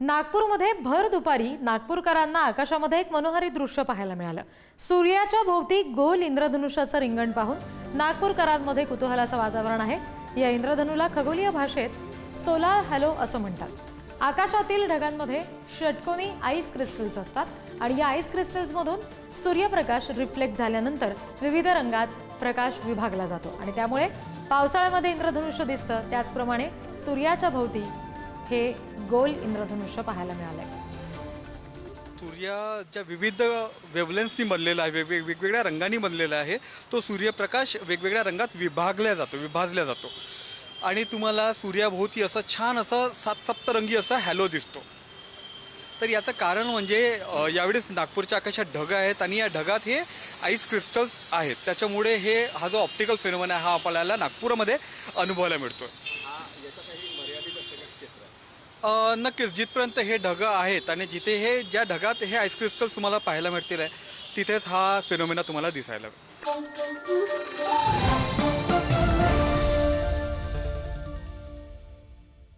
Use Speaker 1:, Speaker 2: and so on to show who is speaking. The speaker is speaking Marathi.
Speaker 1: नागपूरमध्ये भर दुपारी नागपूरकरांना आकाशामध्ये एक मनोहारी दृश्य पाहायला मिळालं। सूर्याच्या भोवती गोल इंद्रधनुष्याचं रिंगण पाहून नागपूरकरांमध्ये कुतूहलाचं वातावरण आहे। या इंद्रधनुला खगोलीय भाषेत सोलार हॅलो असं म्हणतात। आकाशातील ढगांमध्ये षटकोनी आईस क्रिस्टल्स असतात आणि या आईस क्रिस्टल्समधून सूर्यप्रकाश रिफ्लेक्ट झाल्यानंतर विविध रंगात प्रकाश विभागला जातो आणि त्यामुळे पावसाळ्यामध्ये इंद्रधनुष्य दिसतं। त्याचप्रमाणे सूर्याच्या भोवती हे गोल इंद्रधनुष्य पाहायला मिळालंय।
Speaker 2: सूर्याच्या विविध वेव्हलेन्सनी बनलेला आहे, वेगवेगळ्या रंगांनी बनलेला आहे। तो सूर्यप्रकाश वेगवेगळ्या रंगात विभाजला जातो आणि तुम्हाला सूर्याभोवती असं छान असं सप्तरंगी असा हॅलो दिसतो। तर याचं कारण म्हणजे यावेळेस नागपूरच्या आकाशात ढग आहेत आणि या ढगात हे आईस क्रिस्टल्स आहेत, त्याच्यामुळे हा जो ऑप्टिकल फेनोमेना हा आपल्याला नागपूरमध्ये अनुभवायला मिळतो। नक्कीच जिथपर्यंत हे ढग आहेत आणि जिथे ज्या ढगात हे आईस क्रिस्टल्स तुम्हाला पाहायला मिळतील तिथेच हा फेनोमेना तुम्हाला दिसायला